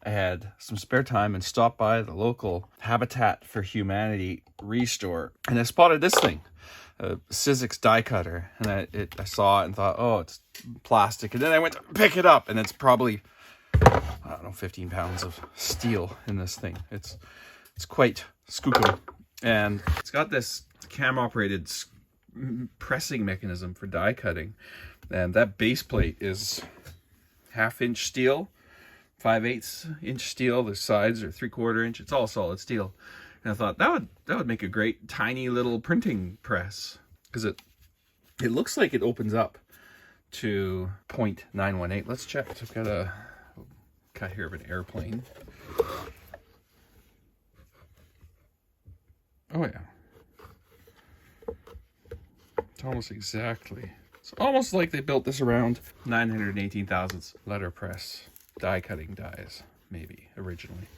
I had some spare time and stopped by the local Habitat for Humanity restore, and I spotted this thing, a Sizzix Die Cutter, and I saw it and thought, oh, it's plastic, and then I went to pick it up, and it's probably, I don't know, 15 pounds of steel in this thing. It's quite skookum, and it's got this cam-operated pressing mechanism for die cutting, and that base plate is 1/2 inch steel, 5/8 inch steel. The sides are 3/4 inch. It's all solid steel. And I thought that would make a great tiny little printing press, because it looks like it opens up to 0.918. Let's check. So I've got a cut here of an airplane. Oh yeah. It's almost exactly. It's almost like they built this around 918 thousandths letterpress die cutting dies, maybe originally.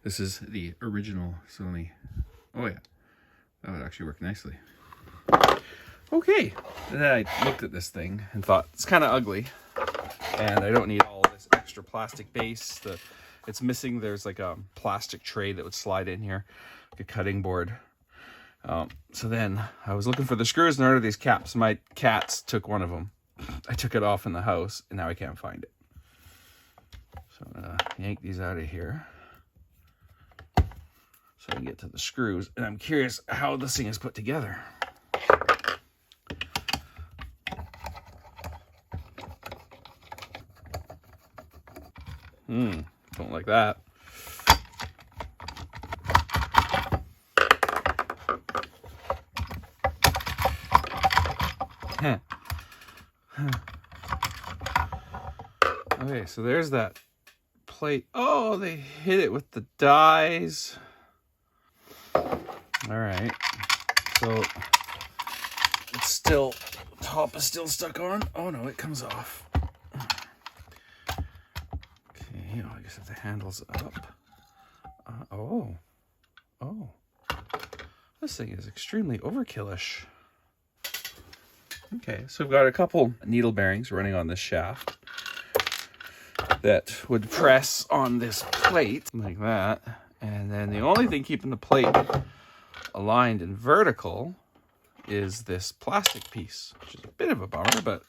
This is the original Sony. Oh yeah, that would actually work nicely. Okay, and then I looked at this thing and thought it's kind of ugly, and I don't need all this extra plastic base. It's missing. There's like a plastic tray that would slide in here, like a cutting board. So then I was looking for the screws, and there are these caps. My cats took one of them. I took it off in the house, and now I can't find it. So I'm gonna yank these out of here so I can get to the screws. And I'm curious how this thing is put together. Don't like that. Okay, so there's that plate. Oh, they hit it with the dies. All right, so it's still, top is still stuck on. Oh no, it comes off. Okay, I guess if the handle's up. Oh, this thing is extremely overkillish. Okay, so we've got a couple needle bearings running on this shaft that would press on this plate like that. And then the only thing keeping the plate aligned and vertical is this plastic piece, which is a bit of a bummer, but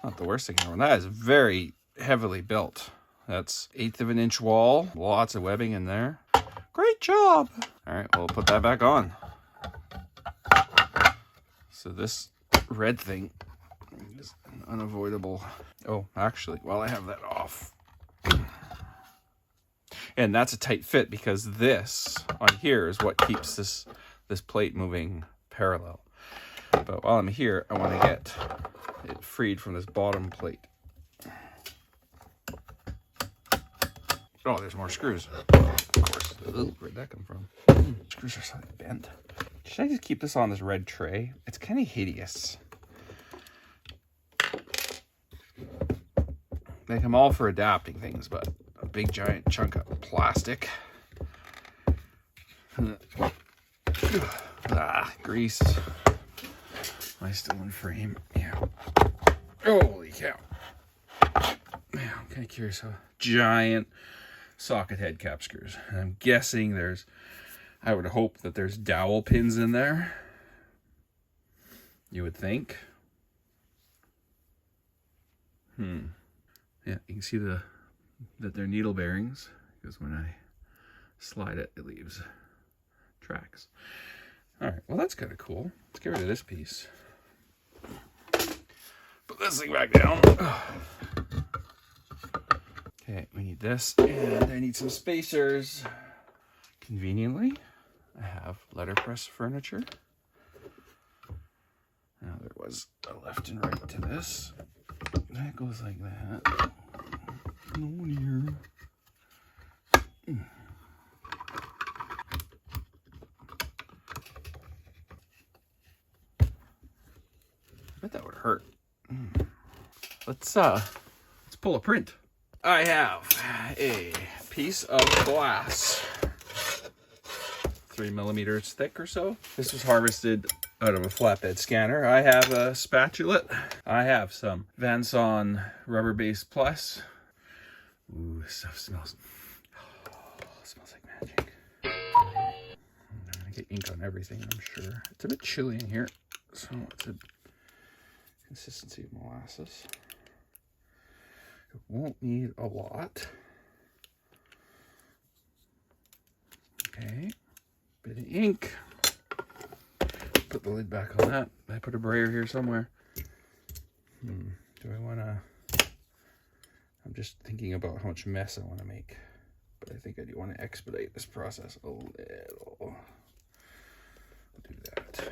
not the worst thing in the world. That is very heavily built. That's 1/8 of an inch wall, lots of webbing in there. Great job. All right, we'll put that back on. So this red thing is unavoidable. Oh, actually, while I have that off, and that's a tight fit because this on here is what keeps this plate moving parallel. But while I'm here, I want to get it freed from this bottom plate. Oh, there's more screws. Of course. Ooh, where'd that come from? Screws are slightly bent. Should I just keep this on this red tray? It's kind of hideous. Like, I'm all for adapting things, but a big giant chunk of plastic. Grease. Am I still in frame? Yeah. Holy cow. Man, I'm kind of curious how giant socket head cap screws. And I'm guessing I would hope that there's dowel pins in there. You would think. Yeah, you can see that they're needle bearings, because when I slide it, it leaves tracks. All right, well, that's kind of cool. Let's get rid of this piece. Put this thing back down. Okay, we need this, and I need some spacers. Conveniently, I have letterpress furniture. Now, there was a left and right to this. That goes like that. No here. I bet that would hurt. Let's pull a print. I have a piece of glass, 3 millimeters thick or so. This was harvested out of a flatbed scanner. I have a spatula. I have some Vanson Rubber Base Plus. Ooh, this stuff smells smells like magic. I'm gonna get ink on everything, I'm sure. It's a bit chilly in here, so it's a consistency of molasses. It won't need a lot. Okay, bit of ink. Put the lid back on that. I put a brayer here somewhere. Do I want to... I'm just thinking about how much mess I want to make. But I think I do want to expedite this process a little. We'll do that.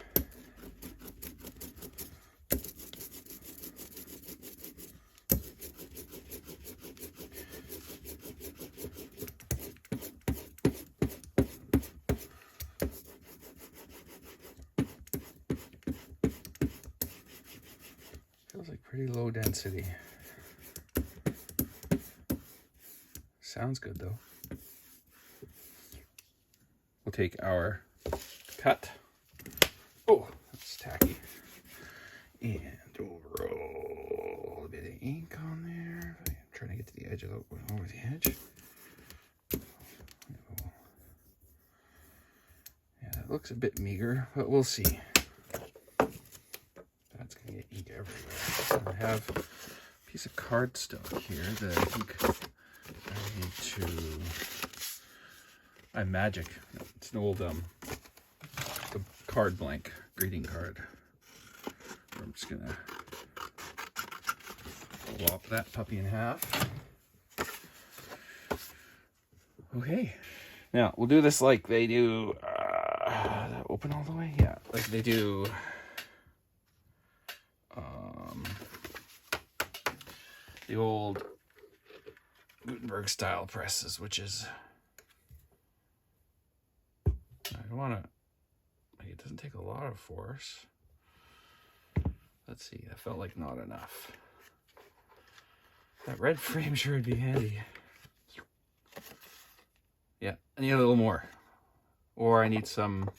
Feels like pretty low density. Sounds good though. We'll take our cut. Oh, that's tacky. And we'll roll a bit of ink on there. I'm trying to get to the edge of the, over the edge. Yeah, that looks a bit meager, but we'll see. That's gonna get ink everywhere. I have a piece of cardstock here that I think I need to... Magic. It's an old card blank, greeting card. I'm just gonna lop that puppy in half. Okay. Now we'll do this like they do. Open all the way, yeah. Like they do. The old Gutenberg style presses, which is, I don't want to, like, it doesn't take a lot of force. Let's see, that felt like not enough. That red frame sure would be handy. Yeah, I need a little more. Or I need some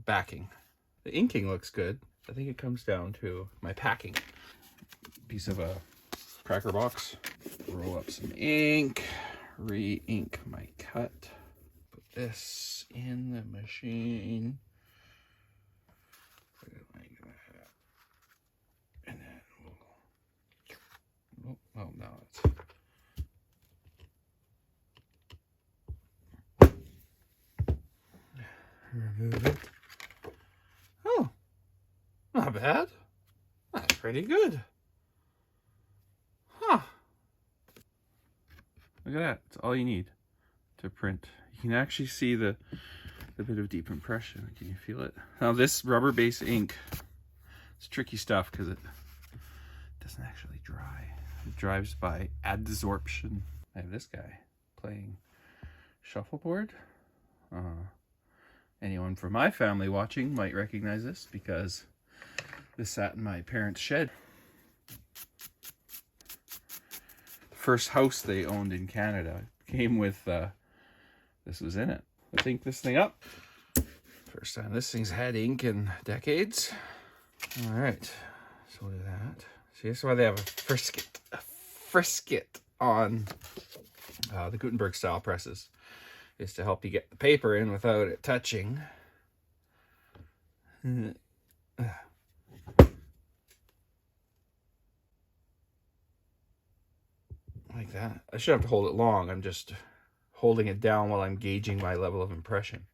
backing. The inking looks good. I think it comes down to my packing. Piece of a cracker box. Roll up some ink. Re-ink my cut. Put this in the machine. Put it like that. And then we'll... Oh, no, it's... Remove it. Oh, not bad. That's pretty good. Huh. Look at that. It's all you need to print. You can actually see the bit of deep impression. Can you feel it? Now this rubber-based ink, it's tricky stuff because it doesn't actually dry. It dries by adsorption. I have this guy playing shuffleboard. Anyone from my family watching might recognize this because this sat in my parents' shed. The first house they owned in Canada came with, this was in it. Let's ink this thing up. First time this thing's had ink in decades. All right, so we'll do that. See, that's why they have a frisket on the Gutenberg style presses. Is to help you get the paper in without it touching. Like that. I shouldn't have to hold it long. I'm just holding it down while I'm gauging my level of impression.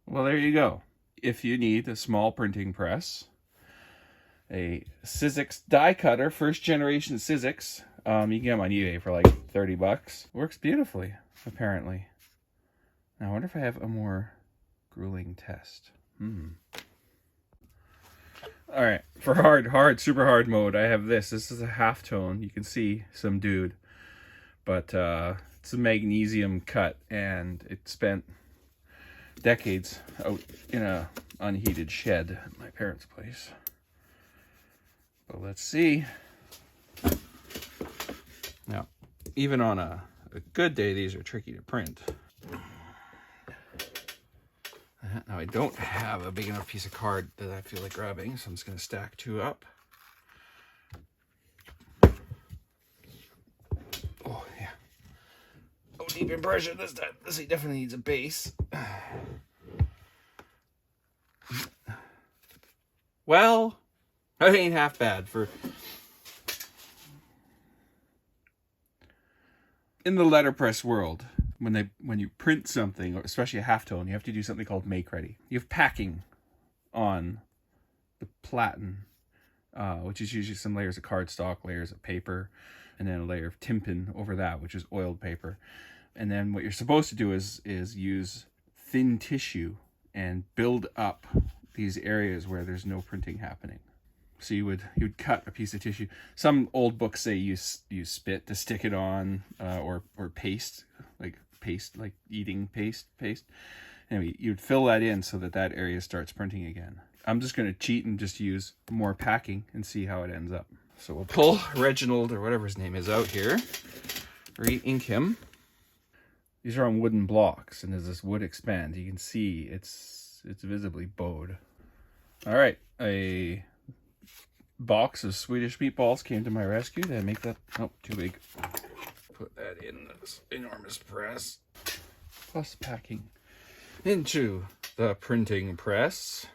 Well, there you go. If you need a small printing press, a Sizzix Die Cutter, first generation Sizzix, you can get them on eBay for like 30 bucks. Works beautifully, apparently. Now, I wonder if I have a more grueling test. All right, for super hard mode, I have this. This is a halftone. You can see some dude, but it's a magnesium cut, and it spent decades out in a unheated shed at my parents' place. But let's see. Now, even on a good day, these are tricky to print. I Now I don't have a big enough piece of card that I feel like grabbing, so I'm just going to stack 2 up. Oh, yeah. Oh, deep impression this time. This definitely needs a base. Well, that ain't half bad for... In the letterpress world, when you print something, especially a halftone, you have to do something called make ready. You have packing on the platen, which is usually some layers of cardstock, layers of paper, and then a layer of timpan over that, which is oiled paper. And then what you're supposed to do is use thin tissue and build up these areas where there's no printing happening. So you would cut a piece of tissue. Some old books say use spit to stick it on, or paste, like eating paste. Anyway, you'd fill that in so that area starts printing again. I'm just going to cheat and just use more packing and see how it ends up. So we'll pull Reginald, or whatever his name is, out here, re-ink him. These are on wooden blocks, and as this wood expands, you can see it's visibly bowed. All right, a box of Swedish meatballs came to my rescue. Did I make that? Oh, too big. Put that in this enormous press. Plus packing into the printing press.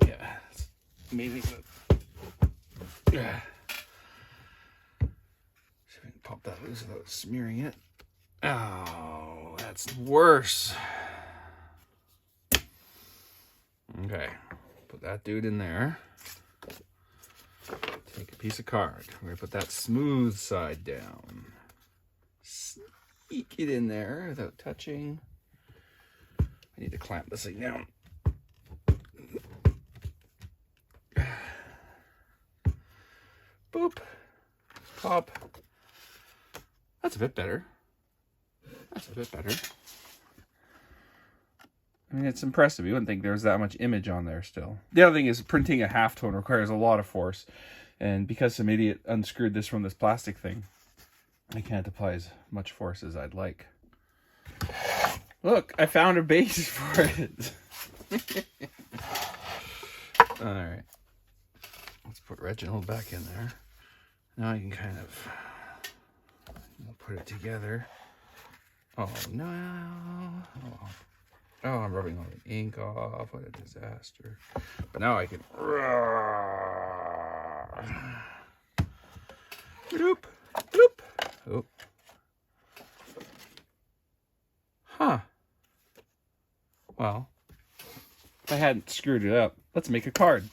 Yeah, it's amazing. Yeah. See if we can pop that loose without smearing it. Oh, that's worse. Okay, put that dude in there. Take a piece of card. We're gonna put that smooth side down. Sneak it in there without touching. I need to clamp this thing down. Boop. Pop. That's a bit better. That's a bit better. I mean, it's impressive. You wouldn't think there was that much image on there still. The other thing is printing a halftone requires a lot of force. And because some idiot unscrewed this from this plastic thing, I can't apply as much force as I'd like. Look, I found a base for it. All right. Let's put Reginald back in there. Now I can kind of put it together. Oh, no. Oh, I'm rubbing all the ink off. What a disaster. But now I can... Bloop, bloop. Oh. Huh. Well, if I hadn't screwed it up, let's make a card.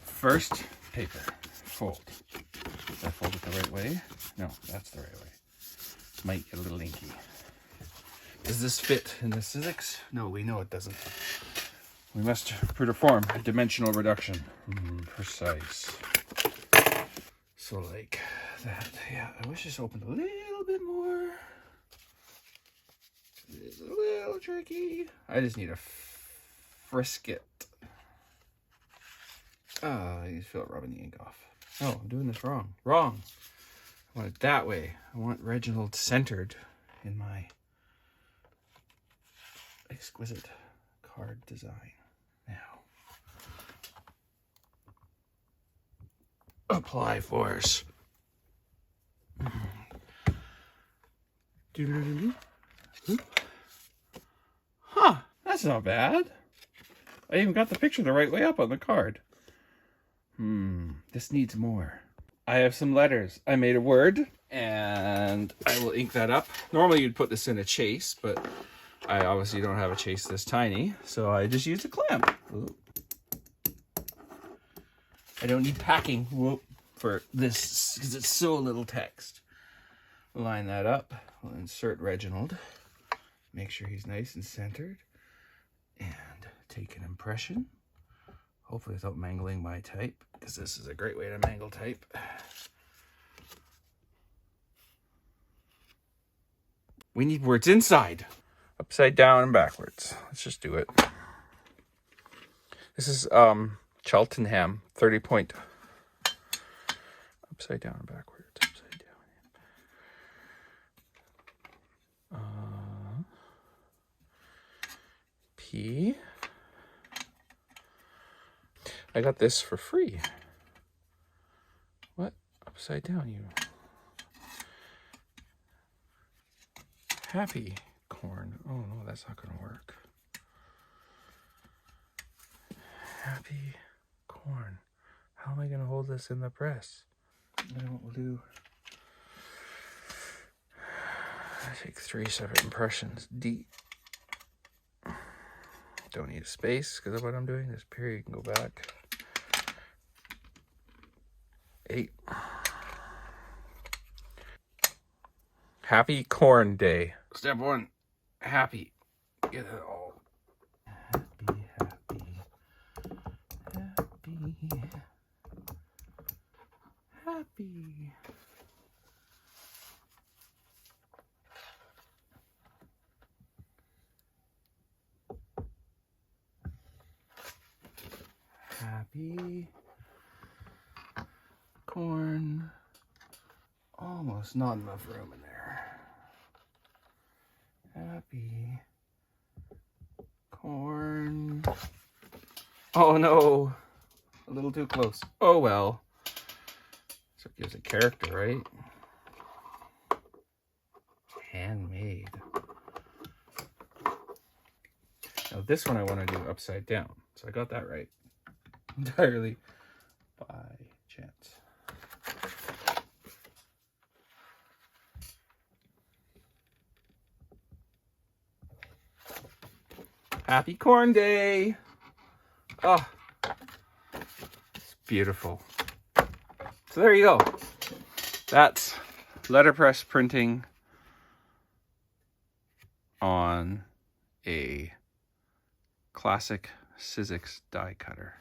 First, paper. Fold. Did I fold it the right way? No, that's the right way. Might get a little inky. Does this fit in the Sizzix? No, we know it doesn't. We must perform a dimensional reduction. Precise. So like that. Yeah, I wish this opened a little bit more. It's a little tricky. I just need to frisk it. I just feel it rubbing the ink off. Oh, I'm doing this wrong. Wrong. I want it that way. I want Reginald centered in my exquisite card design. Now, apply force. Huh, that's not bad. I even got the picture the right way up on the card. This needs more. I have some letters. I made a word, and I will ink that up. Normally you'd put this in a chase, but I obviously don't have a chase this tiny, so I just used a clamp. Ooh. I don't need packing for this because it's so little text. Line that up. We'll insert Reginald. Make sure he's nice and centered. And take an impression. Hopefully without mangling my type, because this is a great way to mangle type. We need words inside. Upside down and backwards. Let's just do it. This is Cheltenham 30 point. Upside down and backwards. Upside down. happy. I got this for free. What? Upside down, you. Happy corn. Oh no, that's not gonna work. Happy corn. How am I gonna hold this in the press? You know what we'll do? I take 3 separate impressions. D. Don't need a space because of what I'm doing. This period can go back. 8. Happy Corn Day. Step 1. Happy. Get it all. Happy, happy. Happy. Happy. Happy corn. Almost not enough room in there. Happy corn. Oh no, a little too close. Oh well. So it gives a character, right? Handmade. Now this one I want to do upside down. So I got that right. Entirely by chance. Happy Corn Day! Oh, it's beautiful. So there you go. That's letterpress printing on a classic Sizzix die cutter.